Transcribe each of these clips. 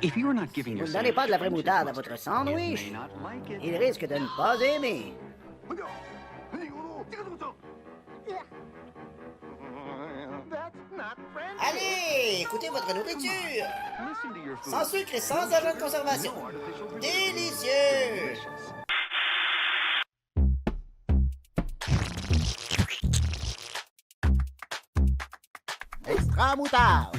If you're not giving Vous your ne donnez pas de la vraie sandwich moutarde à attention, votre you sandwich. may not like it. Il risque de ne pas aimer. Allez, écoutez votre nourriture. Listen to your food. Sans sucre et sans agent de conservation. No artificial preservatives. Délicieux. Delicious. Extra moutarde.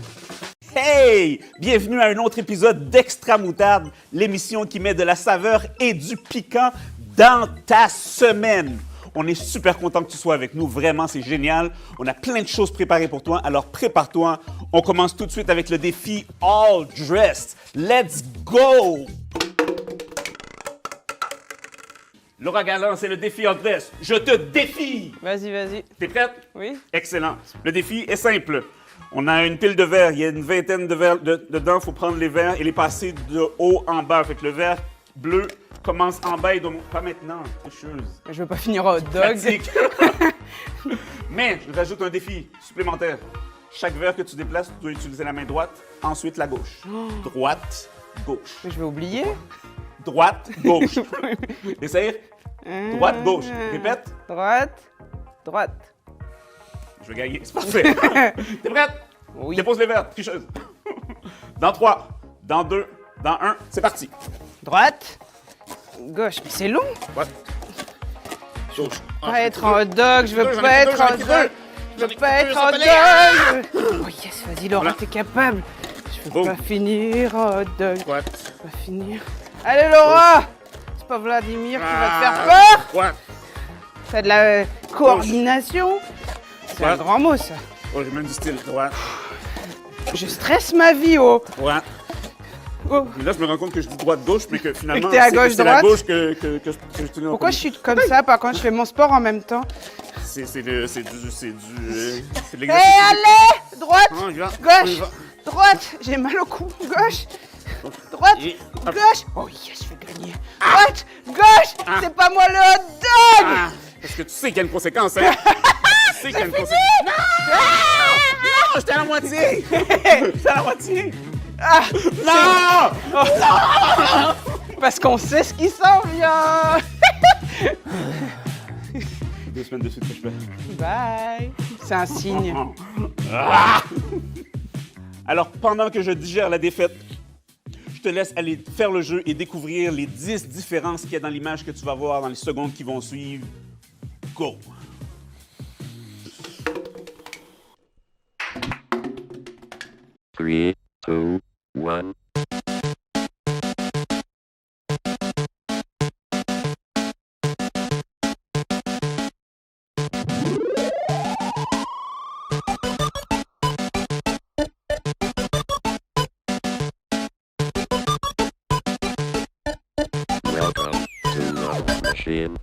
Hey! Bienvenue à un autre épisode d'Extra Moutarde, l'émission qui met de la saveur et du piquant dans ta semaine. On est super content que tu sois avec nous, vraiment, c'est génial. On a plein de choses préparées pour toi, alors prépare-toi. On commence tout de suite avec le défi All Dressed. Let's go! Laura Galland, c'est le défi All Dressed. Je te défie! Vas-y, vas-y. T'es prête? Oui. Excellent. Le défi est simple. On a une pile de verres. Il y a une vingtaine de verres dedans. Il faut prendre les verres et les passer de haut en bas. Fait que le verre bleu commence en bas et donc pas maintenant. Tricheuse. Je veux pas finir au hot dog. Pratique. Mais je rajoute un défi supplémentaire. Chaque verre que tu déplaces, tu dois utiliser la main droite, ensuite la gauche. Droite, gauche. Je vais oublier. Droite, gauche. Essaye. Droite, gauche. Répète. Droite, droite. Je vais gagner. C'est parfait. T'es prête? Oui. Dépose les verres, tricheuse. Dans 3, dans 2, dans 1, c'est parti. Droite, gauche. Mais c'est long. Droite. Gauche. Pas être en hot dog. Je veux J'en ai pas plus être deux, en j'en ai hot plus dog. deux. Je J'en veux ai pas plus deux, être ça en peut hot dog. Oh yes, vas-y Laura, Voilà. t'es capable. Je veux Boum. pas finir en hot dog. Droite. Je veux pas finir. Allez Laura. C'est pas Vladimir qui va te faire Ah. peur. Droite. T'as de la coordination. C'est un Droite. grand mot ça. Oh, j'ai même du style. Droite. Je stresse ma vie, oh. Droite. Oh. Mais là, je me rends compte que je dis droite-gauche, mais que finalement, t'es à gauche, c'est la droite. gauche que je tenais en Pourquoi premier. je suis comme ça par contre je fais mon sport en même temps? C'est de Hé, l'exercice. allez! Droite! On y va. On y Gauche! va. Droite! J'ai mal au cou. Gauche! Droite! Et hop. Gauche! Oh yes, je vais gagner. Droite! Gauche! Ah. C'est pas moi le hot dog! Ah, parce que tu sais qu'il y a une conséquence, hein? Tu sais qu'il y a une conséquence. Non! Non! J'étais à la moitié! J'étais à la moitié! Ah! Non! Parce qu'on sait ce qui s'en vient! 2 semaines de suite que je fais. Bye! C'est un signe. Ah! Alors, pendant que je digère la défaite, je te laisse aller faire le jeu et découvrir les 10 différences qu'il y a dans l'image que tu vas voir dans les secondes qui vont suivre. Go! Three, two, one. Welcome to Love Machine.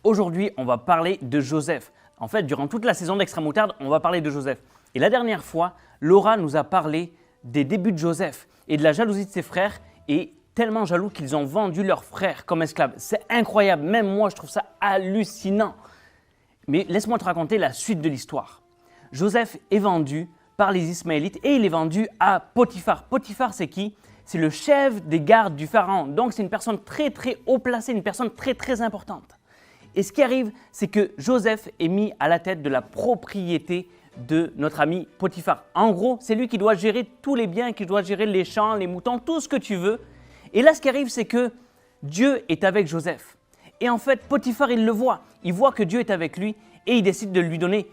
Aujourd'hui, on va parler de Joseph. En fait, durant toute la saison d'Extra Moutarde, on va parler de Joseph. Et la dernière fois, Laura nous a parlé des débuts de Joseph et de la jalousie de ses frères et tellement jaloux qu'ils ont vendu leurs frères comme esclaves. C'est incroyable, même moi je trouve ça hallucinant. Mais laisse-moi te raconter la suite de l'histoire. Joseph est vendu par les Ismaélites et il est vendu à Potiphar. Potiphar, c'est qui? C'est le chef des gardes du pharaon. Donc c'est une personne très très haut placée, une personne très très importante. Et ce qui arrive, c'est que Joseph est mis à la tête de la propriété de notre ami Potiphar. En gros, c'est lui qui doit gérer tous les biens, qui doit gérer les champs, les moutons, tout ce que tu veux. Et là, ce qui arrive, c'est que Dieu est avec Joseph. Et en fait, Potiphar, il le voit. Il voit que Dieu est avec lui et il décide de lui donner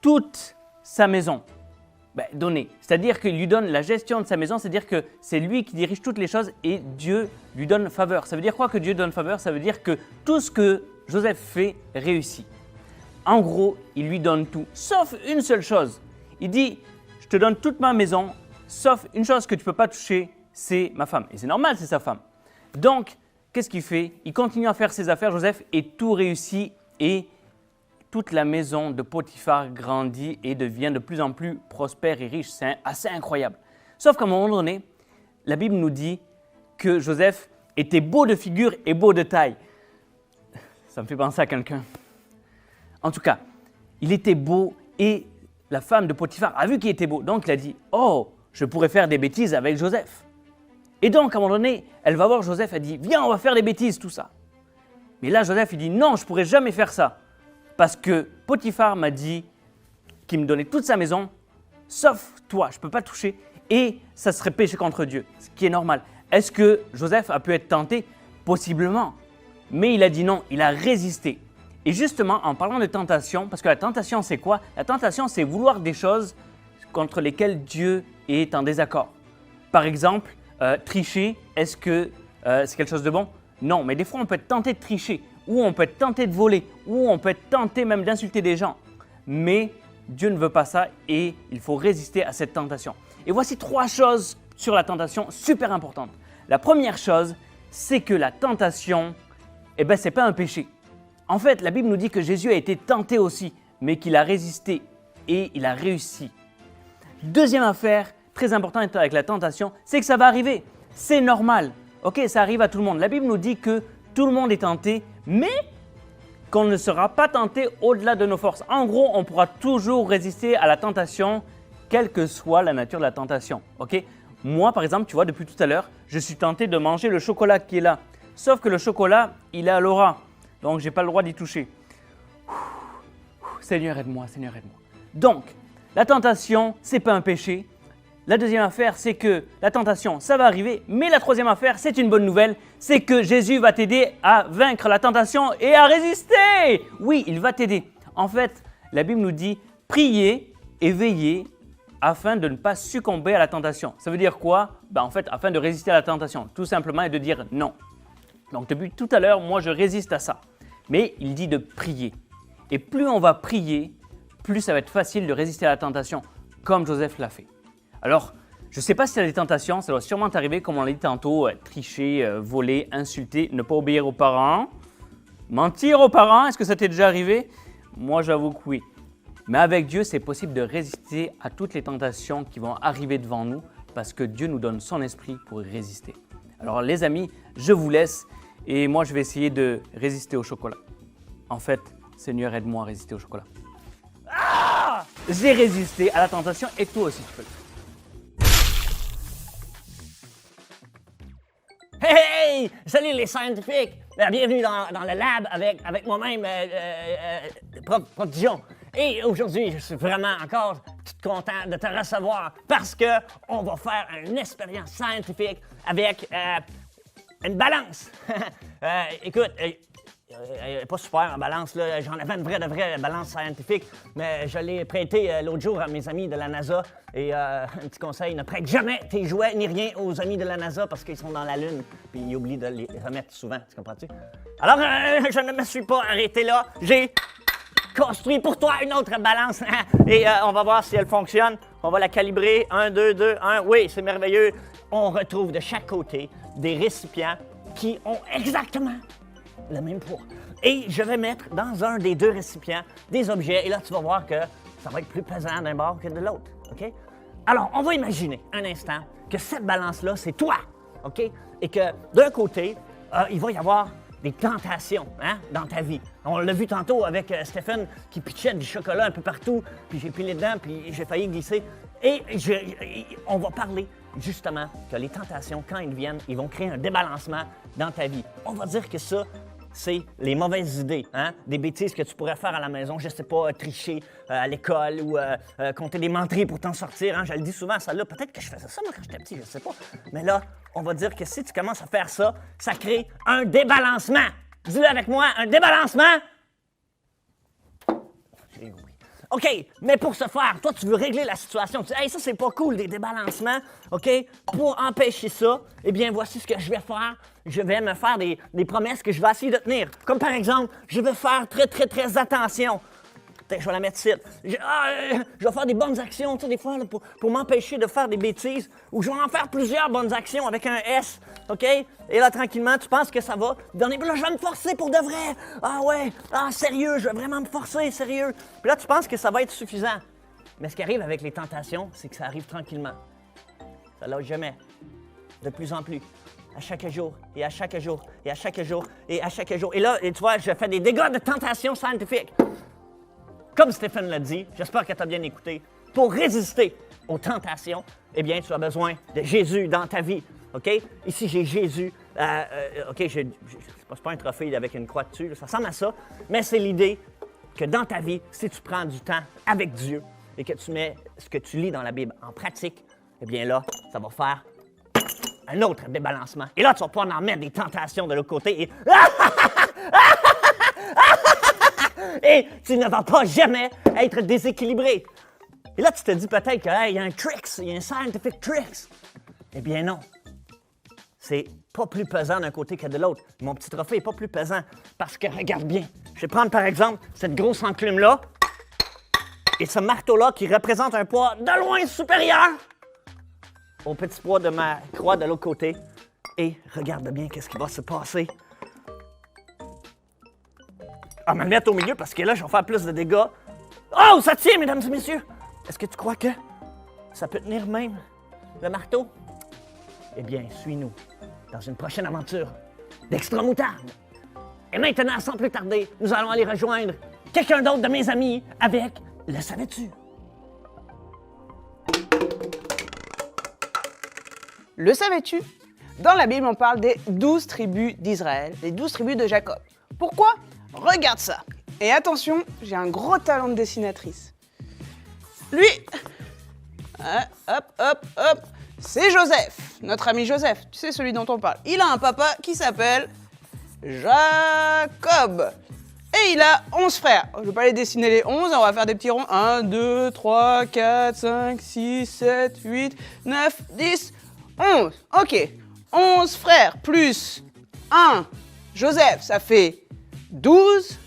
toute sa maison. Donner, c'est-à-dire qu'il lui donne la gestion de sa maison, c'est-à-dire que c'est lui qui dirige toutes les choses et Dieu lui donne faveur. Ça veut dire quoi que Dieu donne faveur? Ça veut dire que tout ce que Joseph fait réussit. En gros, il lui donne tout, sauf une seule chose. Il dit, je te donne toute ma maison, sauf une chose que tu ne peux pas toucher, c'est ma femme. Et c'est normal, c'est sa femme. Donc, qu'est-ce qu'il fait? Il continue à faire ses affaires, Joseph, et tout réussit et toute la maison de Potiphar grandit et devient de plus en plus prospère et riche. C'est assez incroyable. Sauf qu'à un moment donné, la Bible nous dit que Joseph était beau de figure et beau de taille. Ça me fait penser à quelqu'un. En tout cas, il était beau et la femme de Potiphar a vu qu'il était beau. Donc, il a dit, « Oh, je pourrais faire des bêtises avec Joseph. » Et donc, à un moment donné, elle va voir Joseph, elle dit, « Viens, on va faire des bêtises, tout ça. » Mais là, Joseph, il dit, « Non, je ne pourrais jamais faire ça. Parce que Potiphar m'a dit qu'il me donnait toute sa maison, sauf toi, je ne peux pas toucher. Et ça serait péché contre Dieu, ce qui est normal. » Est-ce que Joseph a pu être tenté? Possiblement. Mais il a dit non, il a résisté. Et justement, en parlant de tentation, parce que la tentation, c'est quoi? La tentation, c'est vouloir des choses contre lesquelles Dieu est en désaccord. Par exemple, tricher, est-ce que c'est quelque chose de bon? Non, mais des fois, on peut être tenté de tricher, ou on peut être tenté de voler, ou on peut être tenté même d'insulter des gens. Mais Dieu ne veut pas ça et il faut résister à cette tentation. Et voici 3 choses sur la tentation super importantes. La première chose, c'est que la tentation, ce n'est pas un péché. En fait, la Bible nous dit que Jésus a été tenté aussi, mais qu'il a résisté et il a réussi. Deuxième affaire, très importante avec la tentation, c'est que ça va arriver. C'est normal. Ok, ça arrive à tout le monde. La Bible nous dit que tout le monde est tenté, mais qu'on ne sera pas tenté au-delà de nos forces. En gros, on pourra toujours résister à la tentation, quelle que soit la nature de la tentation. Ok? Moi, par exemple, tu vois, depuis tout à l'heure, je suis tenté de manger le chocolat qui est là. Sauf que le chocolat, il est à Laura. Donc, je n'ai pas le droit d'y toucher. Seigneur, aide-moi, Seigneur, aide-moi. Donc, la tentation, ce n'est pas un péché. La deuxième affaire, c'est que la tentation, ça va arriver. Mais la troisième affaire, c'est une bonne nouvelle. C'est que Jésus va t'aider à vaincre la tentation et à résister. Oui, il va t'aider. En fait, la Bible nous dit, priez et veillez afin de ne pas succomber à la tentation. Ça veut dire quoi? En fait, afin de résister à la tentation, tout simplement, et de dire non. Donc, depuis tout à l'heure, moi, je résiste à ça. Mais il dit de prier. Et plus on va prier, plus ça va être facile de résister à la tentation, comme Joseph l'a fait. Alors, je ne sais pas si tu as des tentations, ça doit sûrement t'arriver, comme on l'a dit tantôt, tricher, voler, insulter, ne pas obéir aux parents, mentir aux parents. Est-ce que ça t'est déjà arrivé? Moi, j'avoue que oui. Mais avec Dieu, c'est possible de résister à toutes les tentations qui vont arriver devant nous parce que Dieu nous donne son esprit pour y résister. Alors les amis, je vous laisse et moi je vais essayer de résister au chocolat. En fait, Seigneur, aide-moi à résister au chocolat. Ah! J'ai résisté à la tentation et toi aussi tu peux le faire. Hey! Salut les scientifiques! Bienvenue dans le lab avec moi-même, Prof Dijon. Et aujourd'hui, je suis vraiment encore tout content de te recevoir parce qu'on va faire une expérience scientifique avec une balance. Écoute, elle n'est pas super en balance, là. J'en avais une vraie balance scientifique, mais je l'ai prêtée l'autre jour à mes amis de la NASA. Et un petit conseil, ne prête jamais tes jouets ni rien aux amis de la NASA parce qu'ils sont dans la Lune, puis ils oublient de les remettre souvent, tu comprends-tu? Alors, je ne me suis pas arrêté là, j'ai construit pour toi une autre balance et on va voir si elle fonctionne. On va la calibrer, 1, 2, 2, 1, oui, c'est merveilleux. On retrouve de chaque côté des récipients qui ont exactement le même poids. Et je vais mettre dans un des 2 récipients des objets. Et là, tu vas voir que ça va être plus pesant d'un bord que de l'autre. OK? Alors, on va imaginer un instant que cette balance-là, c'est toi. OK? Et que d'un côté, il va y avoir des tentations dans ta vie. On l'a vu tantôt avec Stéphane qui pitchait du chocolat un peu partout, puis j'ai pilé dedans, puis j'ai failli glisser. Et on va parler justement que les tentations, quand ils viennent, ils vont créer un débalancement dans ta vie. On va dire que ça, c'est les mauvaises idées, des bêtises que tu pourrais faire à la maison, je sais pas, tricher à l'école ou compter des menteries pour t'en sortir. Je le dis souvent, ça là, peut-être que je faisais ça moi quand j'étais petit, je sais pas. Mais là, on va dire que si tu commences à faire ça, ça crée un débalancement. Dis-le avec moi, un débalancement. Oui. OK, mais pour ce faire, toi, tu veux régler la situation. Tu dis, hey, ça, c'est pas cool, des débalancements. OK? Pour empêcher ça, eh bien, voici ce que je vais faire. Je vais me faire des promesses que je vais essayer de tenir. Comme par exemple, je vais faire très attention je vais la mettre ici. Je vais faire des bonnes actions, tu sais, des fois, là, pour m'empêcher de faire des bêtises. Ou je vais en faire plusieurs bonnes actions avec un S, OK? Et là, tranquillement, tu penses que ça va. Là, je vais me forcer pour de vrai. Ah ouais, sérieux, je vais vraiment me forcer, sérieux. Puis là, tu penses que ça va être suffisant. Mais ce qui arrive avec les tentations, c'est que ça arrive tranquillement. Ça lâche jamais. De plus en plus. À chaque jour, et à chaque jour, et à chaque jour, et à chaque jour. Et là, tu vois, je fais des dégâts de tentation scientifique. Comme Stéphane l'a dit, j'espère que tu as bien écouté, pour résister aux tentations, eh bien, tu as besoin de Jésus dans ta vie, OK? Ici, j'ai Jésus. OK, c'est pas un trophée avec une croix dessus, là, ça ressemble à ça, mais c'est l'idée que dans ta vie, si tu prends du temps avec Dieu et que tu mets ce que tu lis dans la Bible en pratique, eh bien là, ça va faire un autre débalancement. Et là, tu vas pouvoir en mettre des tentations de l'autre côté et... et tu ne vas pas jamais être déséquilibré. Et là, tu te dis peut-être qu'il y a un tricks, il y a un scientific tricks. Eh bien non. C'est pas plus pesant d'un côté que de l'autre. Mon petit trophée n'est pas plus pesant parce que, regarde bien, je vais prendre par exemple cette grosse enclume-là et ce marteau-là qui représente un poids de loin supérieur au petit poids de ma croix de l'autre côté. Et regarde bien qu'est-ce qui va se passer. On va me mettre au milieu parce que là, je vais faire plus de dégâts. Oh, ça tient, mesdames et messieurs! Est-ce que tu crois que ça peut tenir même le marteau? Eh bien, suis-nous dans une prochaine aventure d'Extra Moutarde. Et maintenant, sans plus tarder, nous allons aller rejoindre quelqu'un d'autre de mes amis avec Le savais-tu? Le savais-tu? Dans la Bible, on parle des 12 tribus d'Israël, les 12 tribus de Jacob. Pourquoi? Regarde ça. Et attention, j'ai un gros talent de dessinatrice. Lui, hop, c'est Joseph, notre ami Joseph. Tu sais, celui dont on parle. Il a un papa qui s'appelle Jacob. Et il a 11 frères. Je ne vais pas les dessiner les 11, on va faire des petits ronds. 1, 2, 3, 4, 5, 6, 7, 8, 9, 10, 11. Ok. 11 frères plus 1 Joseph, ça fait 12.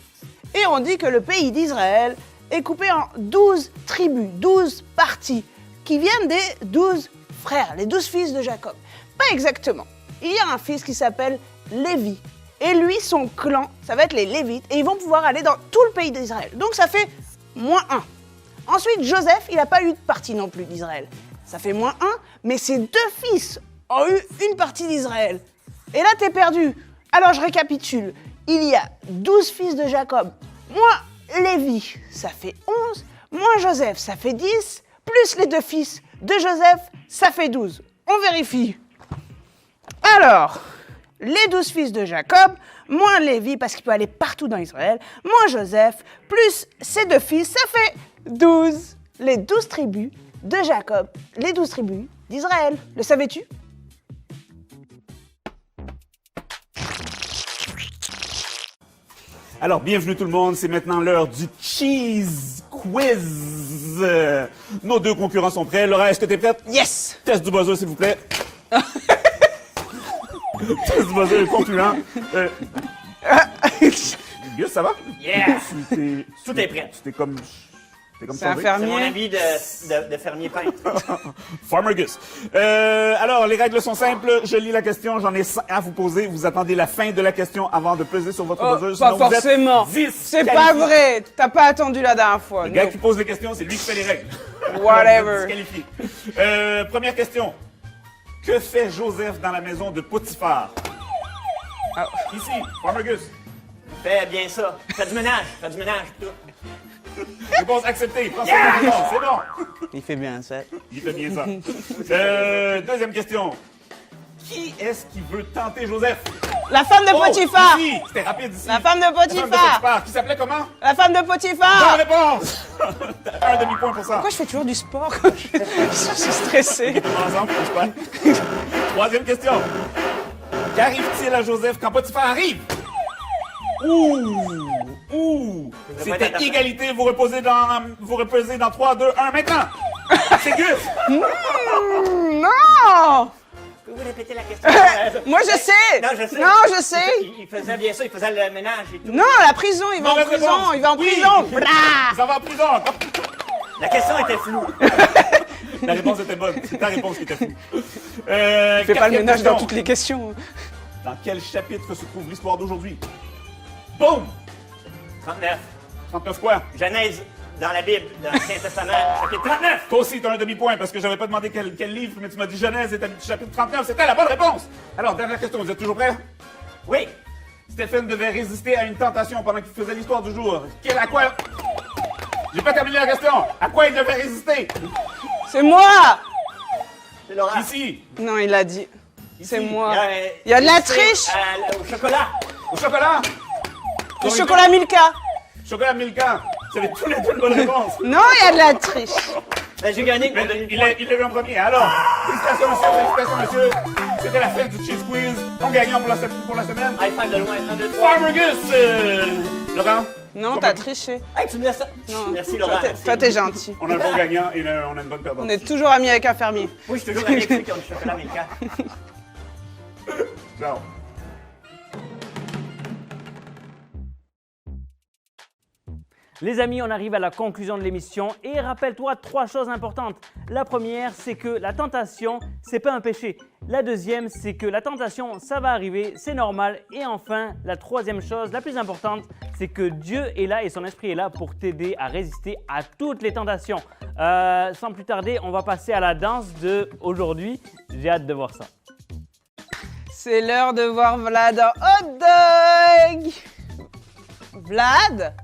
Et on dit que le pays d'Israël est coupé en 12 tribus, 12 parties, qui viennent des 12 frères, les 12 fils de Jacob. Pas exactement. Il y a un fils qui s'appelle Lévi. Et lui, son clan, ça va être les Lévites, et ils vont pouvoir aller dans tout le pays d'Israël. Donc ça fait -1. Ensuite, Joseph, il n'a pas eu de partie non plus d'Israël. Ça fait -1, mais ses 2 fils ont eu une partie d'Israël. Et là, t'es perdu. Alors, je récapitule. Il y a 12 fils de Jacob, moins Lévi, ça fait 11, moins Joseph, ça fait 10, plus les 2 fils de Joseph, ça fait 12. On vérifie. Alors, les 12 fils de Jacob, moins Lévi, parce qu'il peut aller partout dans Israël, moins Joseph, plus ses 2 fils, ça fait 12. Les 12 tribus de Jacob, les 12 tribus d'Israël. Le savais-tu? Alors, bienvenue tout le monde, c'est maintenant l'heure du Cheese Quiz. Nos 2 concurrents sont prêts. Laura, est-ce que tu es prête? Yes! Test du buzzer, s'il vous plaît. Test du buzzer concluant. Gus, ça va? Yeah! Tout est prêt. T'es comme C'est un sauvé. C'est mon fermier. avis de fermier peintre. Farmer Gus. Alors, les règles sont simples. Je lis la question, j'en ai 5 à vous poser. Vous attendez la fin de la question avant de peser sur votre buzzer. Pas sinon vous êtes forcément. C'est pas disqualifié. vrai. T'as pas attendu la dernière fois. Le gars Non. qui pose les questions, c'est lui qui fait les règles. Whatever. Vous êtes disqualifié. Première question. Que fait Joseph dans la maison de Potiphar? Ah. Ici, Farmer Gus. Fais bien ça. Fais du ménage. Tout. Réponse acceptée. Prends ça de réponse. C'est bon. Il fait bien ça. Il fait bien ça. Deuxième question. Qui est-ce qui veut tenter Joseph? La femme de Potiphar. Ici. C'était rapide ici. La femme de La femme de Potiphar. Potiphar. Qui s'appelait comment? La femme de Bonne Potiphar. réponse. Un demi-point pour ça. Pourquoi je fais toujours du sport quand je suis stressé? Ensemble, je sais pas. Troisième question. Qu'arrive-t-il à Joseph quand Potiphar arrive? Ouh! C'était égalité, vous reposez dans 3, 2, 1, maintenant! C'est Gus! Non! Pouvez-vous répéter la question? Moi, je sais. Non, je sais. Non, je sais. Il faisait bien ça, il faisait le ménage et tout. Non, la prison, il va en Mauvaise prison, réponse. il va en Oui. prison. Blah. Ça va en prison. La question était floue. La réponse était bonne. C'est ta réponse qui était floue. Fais pas le Quatrième ménage dans question. toutes les questions. Dans quel chapitre se trouve l'histoire d'aujourd'hui? Boum! 39. 39 quoi? Genèse dans la Bible, dans l'Ancien Testament, chapitre 39. Toi aussi, t'as un demi-point parce que j'avais pas demandé quel livre, mais tu m'as dit Genèse et t'as dit chapitre 39. C'était la bonne réponse. Alors, dernière question. Vous êtes toujours prêts? Oui. Stéphane devait résister à une tentation pendant qu'il faisait l'histoire du jour. À quoi? J'ai pas terminé la question. À quoi il devait résister? C'est moi. C'est Laura. Ici. Non, il l'a dit. C'est moi. Il Il y a de la triche. Au chocolat. Au chocolat. Le chocolat Milka. Chocolat Milka. Vous avez tous les deux une bonne réponse. Non, il y a de la triche. Ben, j'ai gagné. Mais il l'a eu en premier. Alors, félicitations, monsieur. C'était la fête du Cheese Quiz. Ton gagnant pour la semaine. High five de loin. 1, 2, 3. Farmergus. Laurent? Non, t'as triché. Hey, tu me laisses ça? Non. Merci, Laurent. Merci. Toi, t'es gentil. On a un bon gagnant et on a une bonne perdante. On est toujours amis avec un fermier. Oui, je suis toujours avec ceux qui ont du chocolat Milka. Ciao. Les amis, on arrive à la conclusion de l'émission et rappelle-toi 3 choses importantes. La première, c'est que la tentation, c'est pas un péché. La deuxième, c'est que la tentation, ça va arriver, c'est normal. Et enfin, la troisième chose, la plus importante, c'est que Dieu est là et son esprit est là pour t'aider à résister à toutes les tentations. Sans plus tarder, on va passer à la danse de aujourd'hui. J'ai hâte de voir ça. C'est l'heure de voir Vlad en hot dog. Vlad?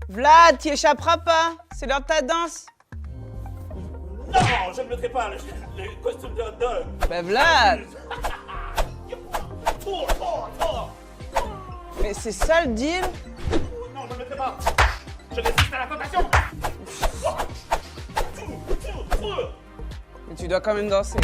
Vlad, t'y échapperas pas. C'est l'heure de ta danse. Non, je ne mettrai pas le costume de hot dog. Ben Vlad. Mais c'est ça le deal? Non, je ne mettrai pas. Je résiste à la tentation. Mais tu dois quand même danser.